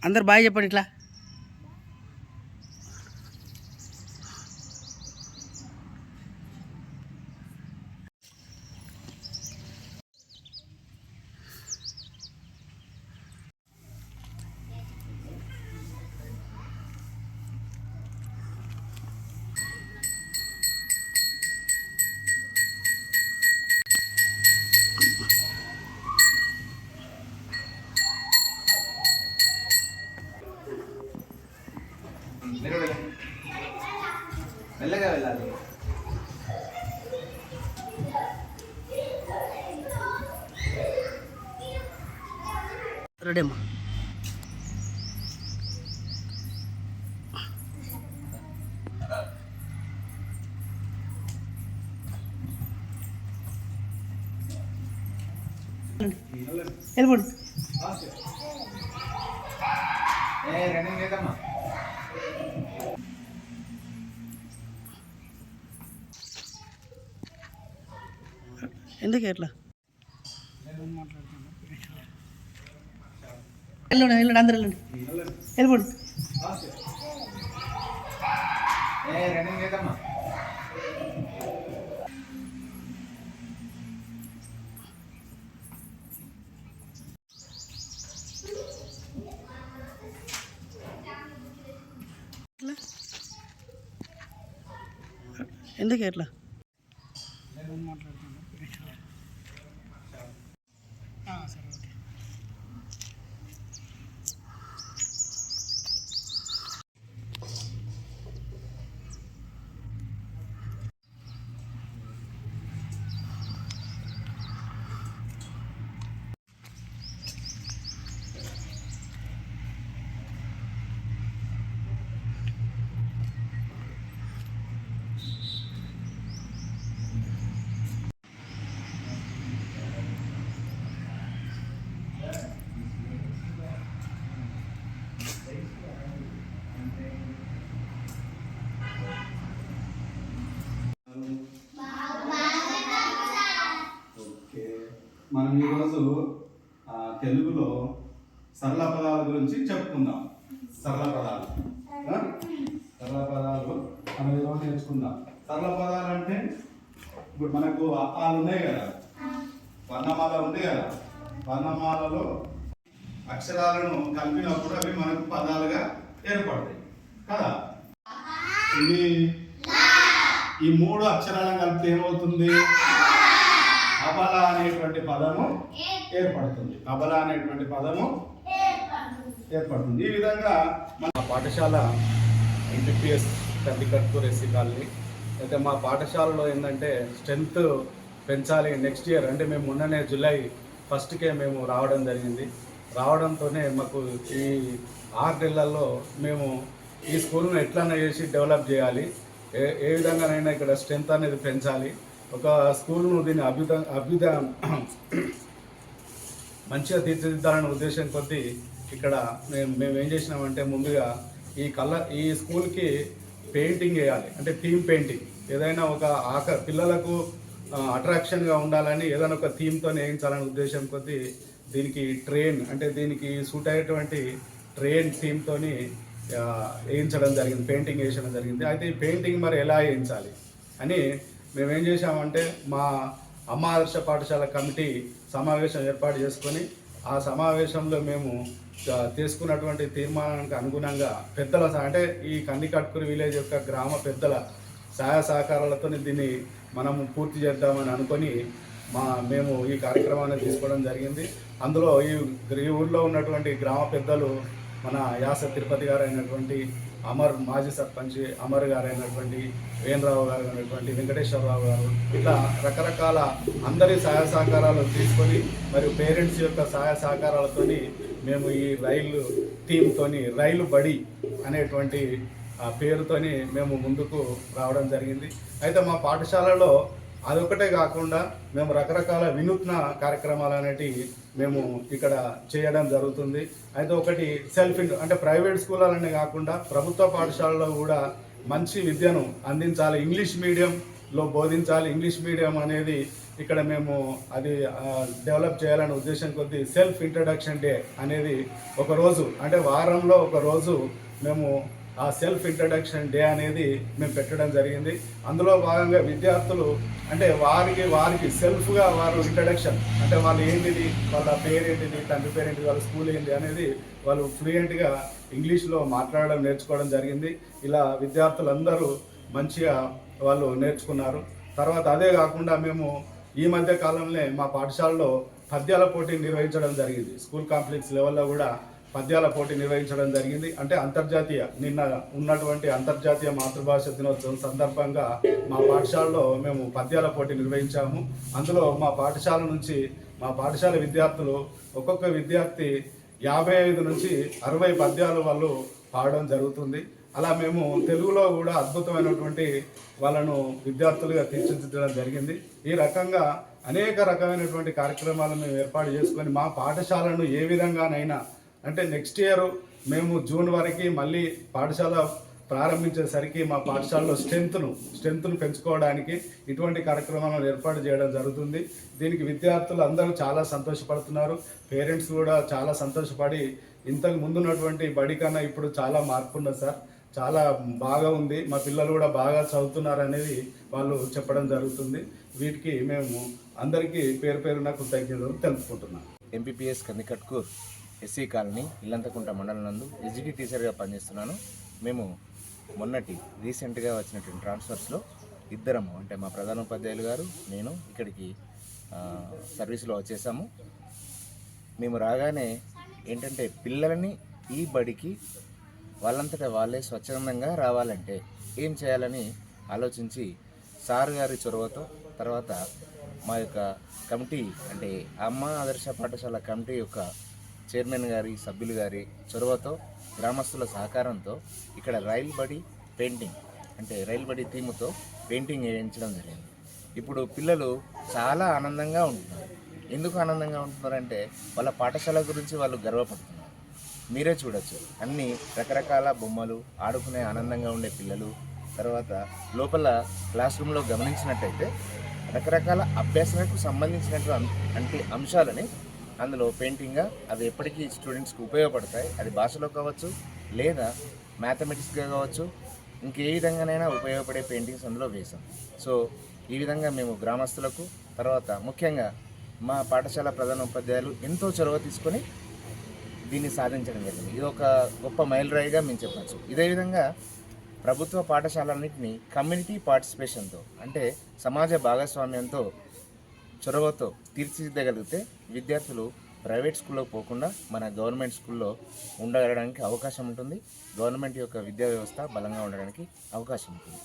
అందరు బాయ్ చెప్పండి ఇట్లా. మెల్లగా వెళ్ళాలి. రెడీ అమ్మా. వెళ్ళిపోండి. రన్నింగ్ లేదమ్మా. ఎందుకు ఎట్లా వెళ్ళండి వెళ్ళండి అందరు వెళ్ళండి వెళ్ళిపోండి. రన్నింగ్ లేదమ్మా. ఎందుకు ఎట్లా సరే ఓకే. మనం ఈరోజు తెలుగులో సరళ పదాల గురించి చెప్పుకుందాం. సరళ పదాలు మనం ఈరోజు నేర్చుకుందాం. సరళ పదాలు అంటే ఇప్పుడు మనకు అప్పాలు ఉన్నాయి కదా, వర్ణమాల ఉంది కదా, వర్ణమాలలో అక్షరాలను కలిపినప్పుడు అవి మనకు పదాలుగా ఏర్పడతాయి కదా. ఈ మూడు అక్షరాలను కలిపితే ఏమవుతుంది? అబల అనేటువంటి పదము ఏర్పడుతుంది. అబల అనేటువంటి పదము ఏర్పడుతుంది. ఈ విధంగా మన పాఠశాల ఎంపీపీఎస్ కందికట్కూర్ ఎస్సీ కాలనీ అయితే మా పాఠశాలలో ఏంటంటే స్ట్రెంత్ పెంచాలి నెక్స్ట్ ఇయర్ అంటే మేము మొన్ననే జూలై 1కే మేము రావడం జరిగింది. రావడంతోనే మాకు ఈ 6 నెలల్లో మేము ఈ స్కూల్ను ఎట్లన్నా చేసి డెవలప్ చేయాలి, ఏ విధంగానైనా ఇక్కడ స్ట్రెంత్ అనేది పెంచాలి, ఒక స్కూల్ను దీన్ని అభ్యుదయ మంచిగా తీర్చిదిద్దాలనే ఉద్దేశం కొద్దీ ఇక్కడ మేము ఏం చేసినామంటే ముందుగా ఈ స్కూల్కి పెయింటింగ్ వేయాలి. అంటే థీమ్ పెయింటింగ్ ఏదైనా ఒక పిల్లలకు అట్రాక్షన్గా ఉండాలని ఏదైనా ఒక థీమ్తో వేయించాలనే ఉద్దేశం కొద్దీ దీనికి దీనికి సూట్ అయ్యేటువంటి ట్రైన్ థీమ్తో వేయించడం జరిగింది, పెయింటింగ్ వేయించడం జరిగింది. అయితే ఈ పెయింటింగ్ మరి ఎలా వేయించాలి అని మేమేం చేసామంటే మా అమ్మ ఆదర్శ పాఠశాల కమిటీ సమావేశం ఏర్పాటు చేసుకొని ఆ సమావేశంలో మేము తీసుకున్నటువంటి తీర్మానానికి అనుగుణంగా పెద్దల అంటే ఈ కందికట్కూరు విలేజ్ యొక్క గ్రామ పెద్దల సహాయ సహకారాలతో దీన్ని మనము పూర్తి చేద్దామని అనుకొని మేము ఈ కార్యక్రమాన్ని తీసుకోవడం జరిగింది. అందులో ఈ ఊళ్ళో ఉన్నటువంటి గ్రామ పెద్దలు మన యాస తిరుపతి గారు అయినటువంటి అమర్, మాజీ సర్పంచ్ అమర్ గారు అయినటువంటి వేణరావు గారు అయినటువంటి వెంకటేశ్వరరావు గారు, ఇట్లా రకరకాల అందరి సహాయ సహకారాలు తీసుకొని మరియు పేరెంట్స్ యొక్క సహాయ సహకారాలతో మేము ఈ రైలు థీమ్తోని రైలు బడి అనేటువంటి పేరుతోని మేము ముందుకు రావడం జరిగింది. అయితే మా పాఠశాలలో అదొకటే కాకుండా మేము రకరకాల వినూత్న కార్యక్రమాలు అనేటివి మేము ఇక్కడ చేయడం జరుగుతుంది. అయితే ఒకటి అంటే ప్రైవేట్ స్కూళ్ళనే కాకుండా ప్రభుత్వ పాఠశాలలో కూడా మంచి విద్యను అందించాలి, ఇంగ్లీష్ మీడియంలో బోధించాలి. ఇంగ్లీష్ మీడియం అనేది ఇక్కడ మేము అది డెవలప్ చేయాలనే ఉద్దేశం కొద్దీ సెల్ఫ్ ఇంట్రడక్షన్ డే అనేది ఒక రోజు, అంటే వారంలో ఒక రోజు మేము ఆ సెల్ఫ్ ఇంట్రడక్షన్ డే అనేది మేము పెట్టడం జరిగింది. అందులో భాగంగా విద్యార్థులు అంటే వారికి సెల్ఫ్గా వారు ఇంట్రడక్షన్, అంటే వాళ్ళు ఏంటిది, వాళ్ళ పేరేంటిది, తండ్రి పేరేంటిది, వాళ్ళ స్కూల్ ఏంటి అనేది వాళ్ళు ఫ్లూయెంట్గా ఇంగ్లీష్లో మాట్లాడడం నేర్చుకోవడం జరిగింది. ఇలా విద్యార్థులందరూ మంచిగా వాళ్ళు నేర్చుకున్నారు. తర్వాత అదే కాకుండా మేము ఈ మధ్య కాలంలో మా పాఠశాలలో పద్యాల పోటీ నిర్వహించడం జరిగింది. స్కూల్ కాంప్లెక్స్ లెవెల్లో కూడా పద్యాల పోటీ నిర్వహించడం జరిగింది. అంటే నిన్న ఉన్నటువంటి అంతర్జాతీయ మాతృభాష దినోత్సవం సందర్భంగా మా పాఠశాలలో మేము పద్యాల పోటీ నిర్వహించాము. అందులో మా పాఠశాల విద్యార్థులు ఒక్కొక్క విద్యార్థి 55 నుంచి 60 పద్యాలు వాళ్ళు పాడడం జరుగుతుంది. అలా మేము తెలుగులో కూడా అద్భుతమైనటువంటి వాళ్ళను విద్యార్థులుగా తీర్చిదిద్దడం జరిగింది. ఈ రకంగా అనేక రకమైనటువంటి కార్యక్రమాలను మేము ఏర్పాటు చేసుకొని మా పాఠశాలను ఏ విధంగానైనా, అంటే నెక్స్ట్ ఇయర్ మేము జూన్ వరకు మళ్ళీ పాఠశాల ప్రారంభించేసరికి మా పాఠశాలలో స్ట్రెంత్ను పెంచుకోవడానికి ఇటువంటి కార్యక్రమాలను ఏర్పాటు చేయడం జరుగుతుంది. దీనికి విద్యార్థులు అందరూ చాలా సంతోషపడుతున్నారు. పేరెంట్స్ కూడా చాలా సంతోషపడి ఇంతకు ముందున్నటువంటి బడి కన్నా ఇప్పుడు చాలా మార్పు ఉన్నది సార్, చాలా బాగా ఉంది, మా పిల్లలు కూడా బాగా చదువుతున్నారు అనేది వాళ్ళు చెప్పడం జరుగుతుంది. వీటికి మేము అందరికీ పేరు పేరున కృతజ్ఞతలు తెలుపుకుంటున్నాం. ఎంపీపీఎస్ కందికట్కూర్ ఎస్సీ కాలనీ ఇల్లంతకుంట మండలం నందు ఎగ్జిక్యూటివ్ టీచర్గా పనిచేస్తున్నాను. మేము రీసెంట్గా వచ్చినటువంటి ట్రాన్స్ఫర్స్లో ఇద్దరము, అంటే మా ప్రధానోపాధ్యాయులు గారు, నేను ఇక్కడికి సర్వీస్లో వచ్చేసాము. మేము రాగానే ఏంటంటే పిల్లలని ఈ బడికి వాళ్ళంతటా వాళ్ళే స్వచ్ఛందంగా రావాలంటే ఏం చేయాలని ఆలోచించి సార్ గారి చొరవతో, తర్వాత మా యొక్క కమిటీ, అంటే అమ్మ ఆదర్శ పాఠశాల కమిటీ యొక్క చైర్మన్ గారి, సభ్యులు గారి చొరవతో, గ్రామస్తుల సహకారంతో ఇక్కడ రైల్ బడి పెయింటింగ్, అంటే రైల్ బడి థీమ్తో పెయింటింగ్ వేయించడం జరిగింది. ఇప్పుడు పిల్లలు చాలా ఆనందంగా ఉంటున్నారు. ఎందుకు ఆనందంగా ఉంటున్నారంటే వాళ్ళ పాఠశాల గురించి వాళ్ళు గర్వపడుతున్నారు. మీరే చూడొచ్చు, అన్ని రకరకాల బొమ్మలు, ఆడుకునే ఆనందంగా ఉండే పిల్లలు. తర్వాత లోపల క్లాస్ రూమ్లో గమనించినట్టయితే రకరకాల అభ్యాసాలకు సంబంధించినటువంటి అంశాలని అందులో పెయింటింగ్గా అవి ఎప్పటికీ స్టూడెంట్స్కి ఉపయోగపడతాయి. అది భాషలో కావచ్చు, లేదా మ్యాథమెటిక్స్గా కావచ్చు, ఇంకే విధంగానైనా ఉపయోగపడే పెయింటింగ్స్ అందులో వేసాం. సో ఈ విధంగా మేము గ్రామస్తులకు, తర్వాత ముఖ్యంగా మా పాఠశాల ప్రధానోపాధ్యాయులు ఎంతో చొరవ తీసుకొని దీన్ని సాధించడం జరిగింది. ఇది ఒక గొప్ప మైలురాయిగా మేము చెప్పచ్చు. ఇదే విధంగా ప్రభుత్వ పాఠశాలన్నింటినీ కమ్యూనిటీ పార్టిసిపేషన్తో, అంటే సమాజ భాగస్వామ్యంతో, చొరవతో తీర్చిదిద్దగలిగితే విద్యార్థులు ప్రైవేట్ స్కూల్లో పోకుండా మన గవర్నమెంట్ స్కూల్లో ఉండగలడానికి అవకాశం ఉంటుంది. గవర్నమెంట్ యొక్క విద్యా వ్యవస్థ బలంగా ఉండడానికి అవకాశం ఉంటుంది.